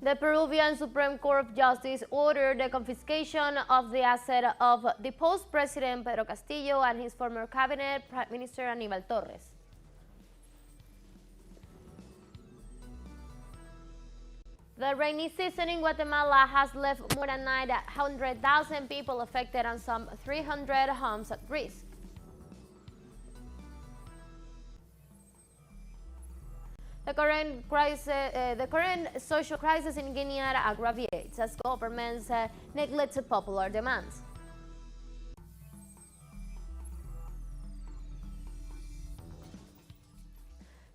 The Peruvian Supreme Court of Justice ordered the confiscation of the asset of deposed President Pedro Castillo and his former cabinet, Prime Minister Aníbal Torres. The rainy season in Guatemala has left more than 900,000 people affected and some 300 homes at risk. The current social crisis in Guinea aggravates as governments neglect popular demands.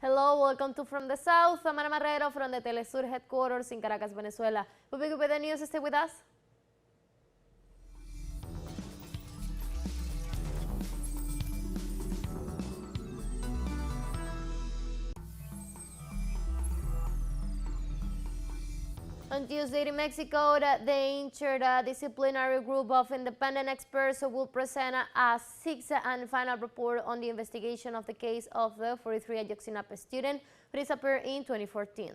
Hello, welcome to From the South. I'm Ana Marrero from the teleSUR headquarters in Caracas, Venezuela. We'll begin with the news. Stay with us. On Tuesday in Mexico, the interdisciplinary group of independent experts will present a sixth and final report on the investigation of the case of the 43 Ayotzinapa student who disappeared in 2014.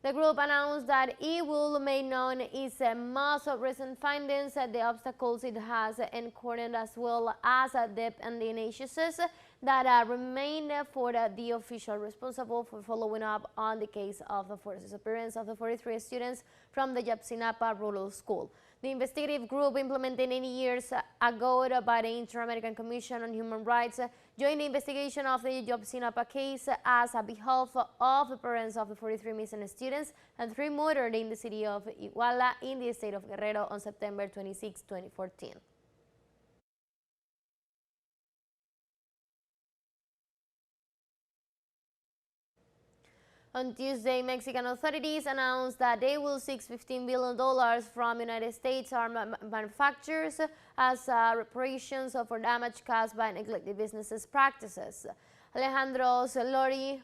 The group announced that it will make known its most recent findings, the obstacles it has encountered, as well as depth and the issues that remain for the official responsible for following up on the case of the forced disappearance of the 43 students from the Ayotzinapa Rural School. The investigative group, implemented 80 years ago by the Inter-American Commission on Human Rights, joined the investigation of the Ayotzinapa case as a behalf of the parents of the 43 missing students and 3 murdered in the city of Iguala in the state of Guerrero on September 26, 2014. On Tuesday, Mexican authorities announced that they will seek $15 billion from United States arm manufacturers as reparations for damage caused by neglected businesses practices. Alejandro Celorio,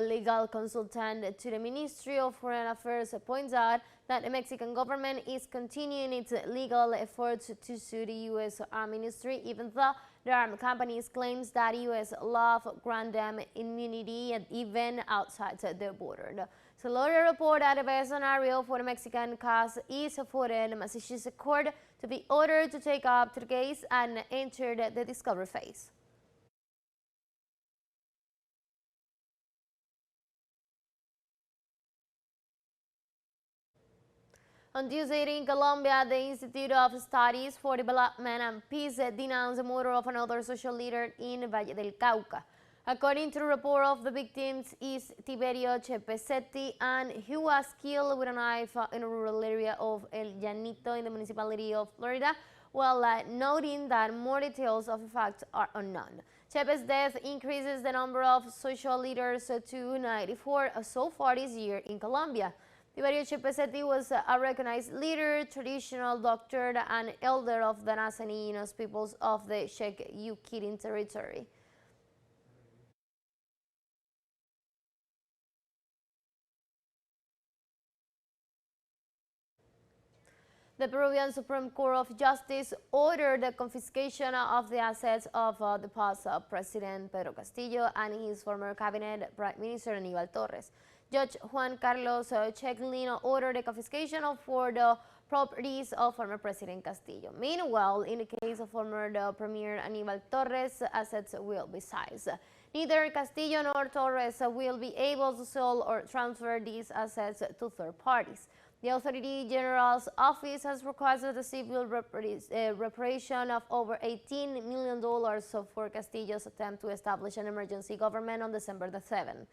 legal consultant to the Ministry of Foreign Affairs, points out that the Mexican government is continuing its legal efforts to sue the U.S. Armed Ministry, even though the armed companies claims that U.S. law grants them immunity even outside the border. Celorio reported that the best scenario for the Mexican case is for the Massachusetts court to be ordered to take up the case and enter the discovery phase. On Tuesday in Colombia, the Institute of Studies for Development and Peace denounced the murder of another social leader in Valle del Cauca. According to the report, of the victims is Tiberio Chepesetti, and he was killed with a knife in a rural area of El Llanito in the municipality of Florida, while noting that more details of the facts are unknown. Chepe's death increases the number of social leaders to 94 so far this year in Colombia. Tiberio Chepesetti was a recognized leader, traditional doctor, and elder of the Nasaninos peoples of the Cheq-Uquitin territory. The Peruvian Supreme Court of Justice ordered the confiscation of the assets of the past President Pedro Castillo and his former cabinet, Prime Minister Aníbal Torres. Judge Juan Carlos Checklin ordered the confiscation for the properties of former President Castillo. Meanwhile, in the case of former Premier Aníbal Torres, assets will be seized. Neither Castillo nor Torres will be able to sell or transfer these assets to third parties. The Authority General's office has requested a civil reparation of over $18 million for Castillo's attempt to establish an emergency government on December the 7th.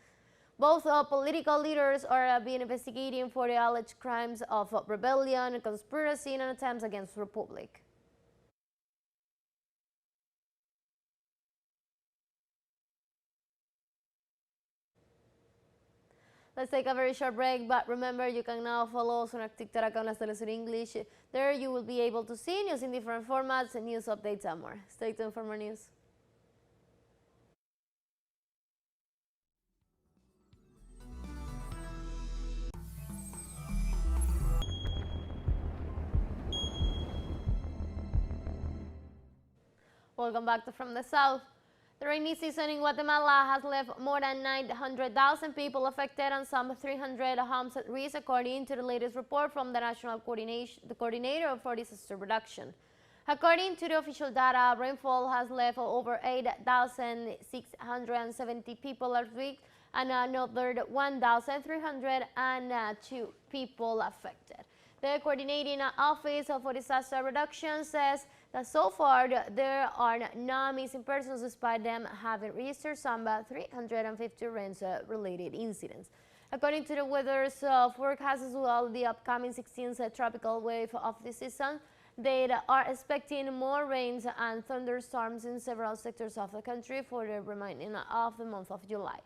Both political leaders are being investigated for the alleged crimes of rebellion, conspiracy, and attempts against the Republic. Let's take a very short break, but remember you can now follow us on our TikTok account as teleSUR English. There you will be able to see news in different formats, news updates, and more. Stay tuned for more news. Welcome back to From the South. The rainy season in Guatemala has left more than 900,000 people affected and some 300 homes at risk, according to the latest report from the National Coordinator for Disaster Reduction. According to the official data, rainfall has left over 8,670 people at risk and another 1,302 people affected. The Coordinating Office for Disaster Reduction says that so far there are no missing persons, despite them having registered some 350 rain-related incidents. According to the weather's forecast as well, the upcoming 16th tropical wave of the season, they are expecting more rains and thunderstorms in several sectors of the country for the remaining of the month of July.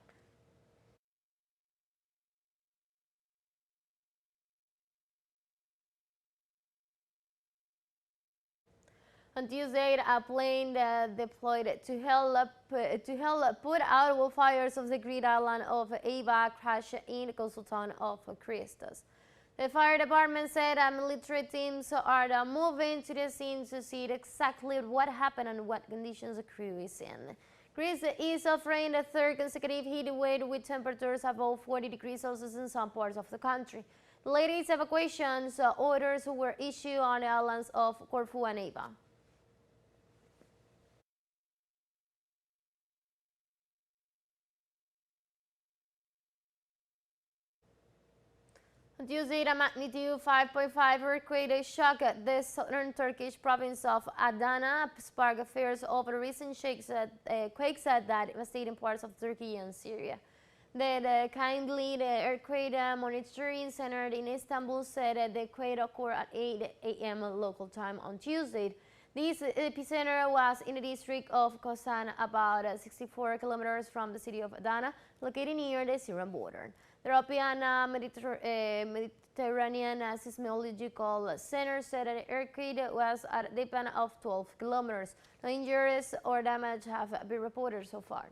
On Tuesday, a plane deployed to help put out wildfires of the Greek island of Ava crashed in the coastal town of Christos. The fire department said military teams are moving to the scene to see exactly what happened and what conditions the crew is in. Greece is suffering the third consecutive heat wave with temperatures above 40 degrees Celsius in some parts of the country. The latest evacuation orders were issued on the islands of Corfu and Ava. On Tuesday, a magnitude 5.5 earthquake shocked the southern Turkish province of Adana, sparked fears over recent quakes that devastating parts of Turkey and Syria. The earthquake monitoring center in Istanbul said the quake occurred at 8 a.m. local time on Tuesday. This epicenter was in the district of Kosan, about 64 kilometers from the city of Adana, located near the Syrian border. The European Mediterranean Seismological Center said that the earthquake was at a depth of 12 kilometers. No injuries or damage have been reported so far.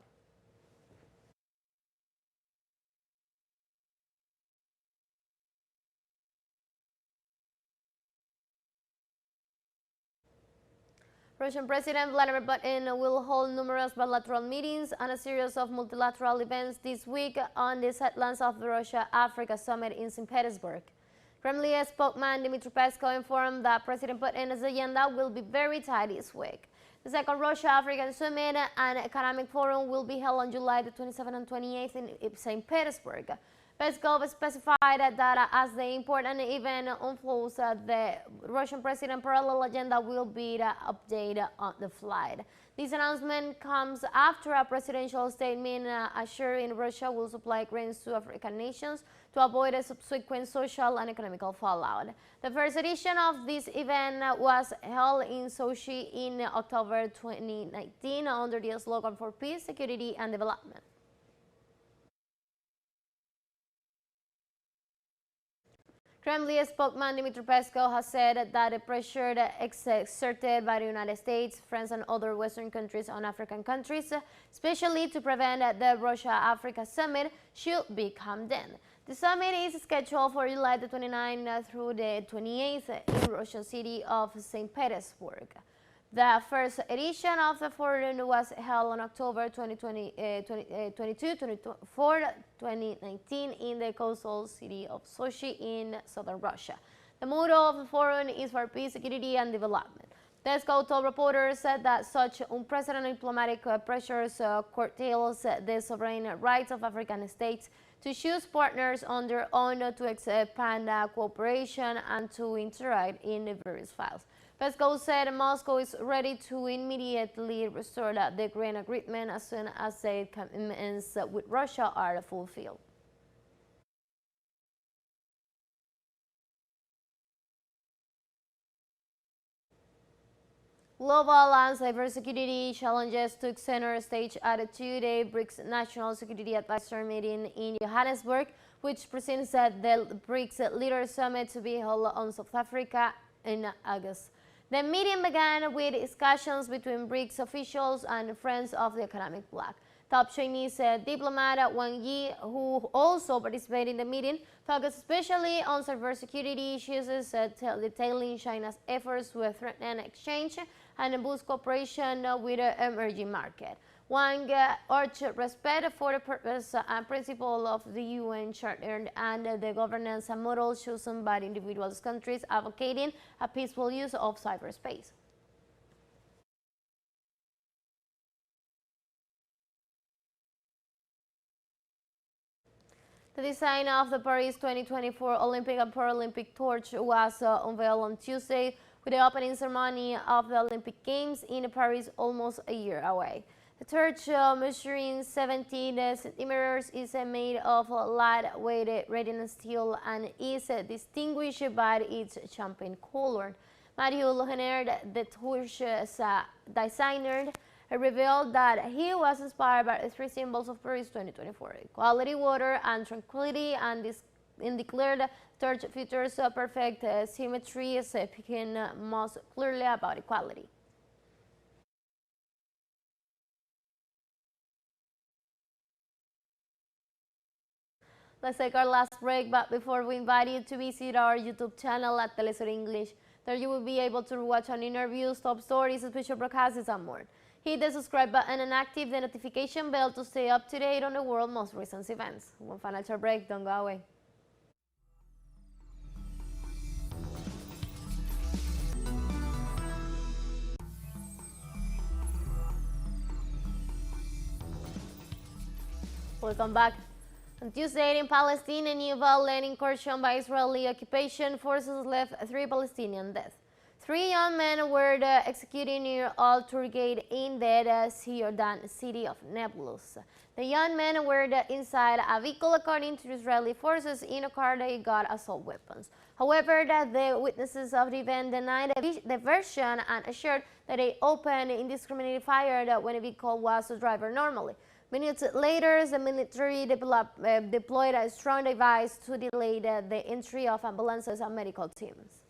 Russian President Vladimir Putin will hold numerous bilateral meetings and a series of multilateral events this week on the sidelines of the Russia-Africa Summit in St. Petersburg. Kremlin spokesman Dmitry Peskov informed that President Putin's agenda will be very tight this week. The second Russia-African Summit and Economic Forum will be held on July the 27th and 28th in St. Petersburg. Peskov specified that as the important event unfolds, the Russian president's parallel agenda will be updated on the flight. This announcement comes after a presidential statement assuring Russia will supply grains to African nations to avoid a subsequent social and economical fallout. The first edition of this event was held in Sochi in October 2019 under the slogan for peace, security, and development. Kremlin spokesman Dmitry Peskov has said that the pressure exerted by the United States, France, and other Western countries on African countries, especially to prevent the Russia-Africa Summit, should be calmed down. The summit is scheduled for July the 29th through the 28th in Russian city of St. Petersburg. The first edition of the forum was held on October 2019 in the coastal city of Sochi in southern Russia. The motto of the forum is for peace, security, and development. Peskov told reporters that such unprecedented diplomatic pressures curtails the sovereign rights of African states to choose partners on their own, to expand cooperation, and to interact in various files. Peskov said Moscow is ready to immediately restore the grain agreement as soon as the commitments with Russia are fulfilled. Global and cybersecurity challenges took center stage at a two-day BRICS National Security Advisor meeting in Johannesburg, which presents the BRICS Leaders Summit to be held on South Africa in August. The meeting began with discussions between BRICS officials and friends of the economic bloc. Top Chinese diplomat Wang Yi, who also participated in the meeting, focused especially on cybersecurity issues, detailing China's efforts to threaten exchange and boost cooperation with the emerging market. Wang urged respect for the purpose and principle of the UN Charter and the governance model chosen by individual countries, advocating a peaceful use of cyberspace. The design of the Paris 2024 Olympic and Paralympic torch was unveiled on Tuesday, with the opening ceremony of the Olympic Games in Paris almost a year away. The torch, measuring 17 centimeters, is made of lightweight radiant steel and is distinguished by its champagne color. Mathieu Lohener, the torch's designer, revealed that he was inspired by the three symbols of Paris 2024: equality, water, and tranquility, and declared the torch features perfect symmetry, speaking most clearly about equality. Let's take our last break, but before we invite you to visit our YouTube channel at teleSUR English. There you will be able to watch our interviews, top stories, special broadcasts, and more. Hit the subscribe button and active the notification bell to stay up to date on the world's most recent events. One final short break, don't go away. Welcome back. On Tuesday in Palestine, a new violent incursion by Israeli occupation forces left 3 Palestinian dead. 3 young men were executed near Al Turgate in the Cisjordan city of Nablus. The young men were inside a vehicle, according to Israeli forces. In a car they got assault weapons. However, the witnesses of the event denied the version and assured that they opened indiscriminate fire when the vehicle was driving normally. Minutes later, the military deployed a strong device to delay the entry of ambulances and medical teams.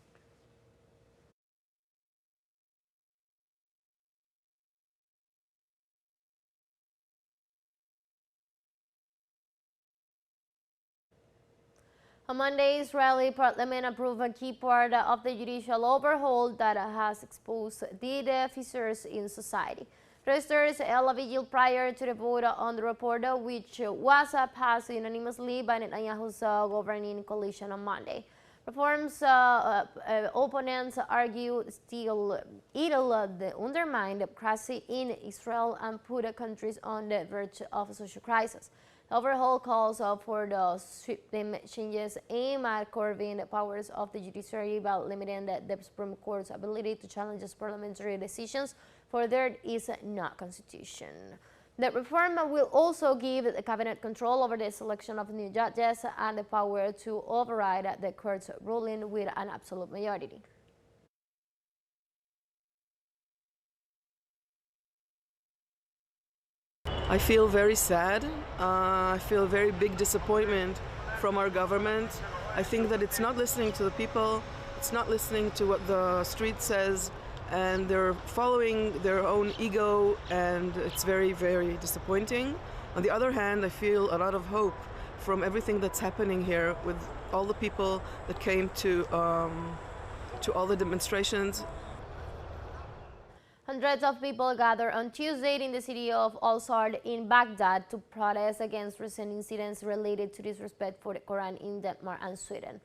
On Monday, Israeli parliament approved a key part of the judicial overhaul that has exposed the fissures in society. Protesters held a vigil prior to the vote on the report, which was passed unanimously by Netanyahu's governing coalition on Monday. Reforms opponents argue it'll undermine democracy in Israel and put countries on the verge of a social crisis. The overhaul calls for the sweeping changes aimed at curbing the powers of the judiciary by limiting the Supreme Court's ability to challenge parliamentary decisions, for there is no constitution. The reform will also give the cabinet control over the selection of new judges and the power to override the court's ruling with an absolute majority. I feel very sad. I feel very big disappointment from our government. I think that it's not listening to the people, it's not listening to what the street says, and they're following their own ego, and it's very, very disappointing. On the other hand, I feel a lot of hope from everything that's happening here with all the people that came to all the demonstrations. Hundreds of people gathered on Tuesday in the city of Al-Sard in Baghdad to protest against recent incidents related to disrespect for the Quran in Denmark and Sweden.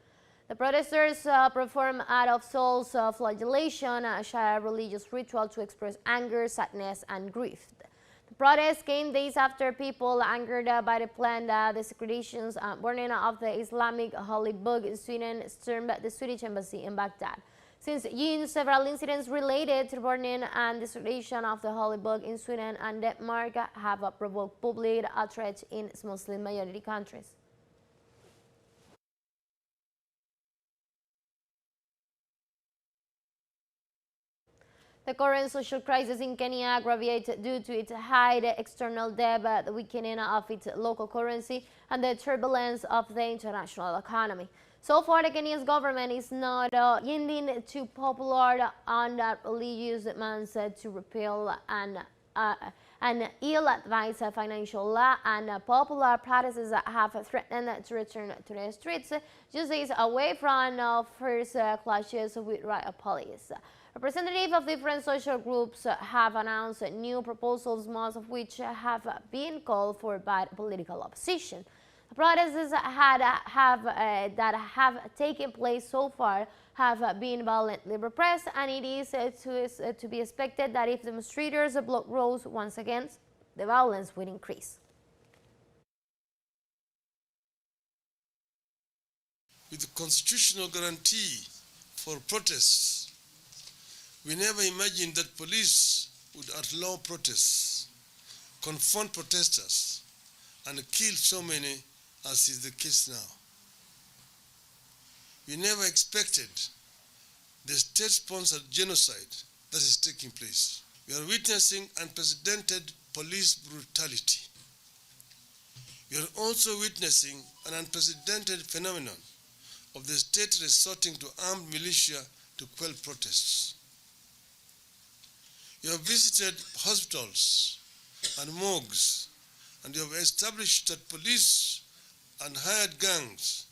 The protesters performed acts of self-flagellation, a shared religious ritual to express anger, sadness, and grief. The protest came days after people angered by the planned desecrations and burning of the Islamic holy book in Sweden stormed the Swedish embassy in Baghdad. Since June, several incidents related to the burning and desecration of the holy book in Sweden and Denmark have provoked public outrage in Muslim-majority countries. The current social crisis in Kenya aggravates due to its high external debt, the weakening of its local currency, and the turbulence of the international economy. So far, the Kenyan government is not yielding to popular and religious demands to repeal an ill-advised financial law, and popular practices that have threatened to return to the streets just days away from first clashes with riot police. Representatives of different social groups have announced new proposals, most of which have been called for by political opposition. The protests that have taken place so far have been violently repressed, and it is to be expected that if demonstrators block roads once again, the violence will increase. With the constitutional guarantee for protests, we never imagined that police would allow protests, confront protesters, and kill so many as is the case now. We never expected the state-sponsored genocide that is taking place. We are witnessing unprecedented police brutality. We are also witnessing an unprecedented phenomenon of the state resorting to armed militia to quell protests. You have visited hospitals and morgues, and you have established that police and hired gangs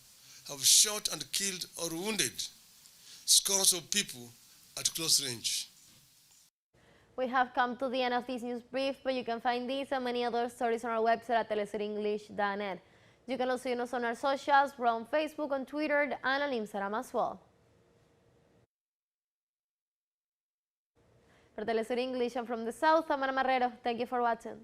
have shot and killed or wounded scores of people at close range. We have come to the end of this news brief, but you can find these and many other stories on our website at telesurenglish.net. You can also see us on our socials. We're on Facebook, on Twitter, and on Instagram as well. For TeleSUR English, I'm from the South, I'm Ana Marrero. Thank you for watching.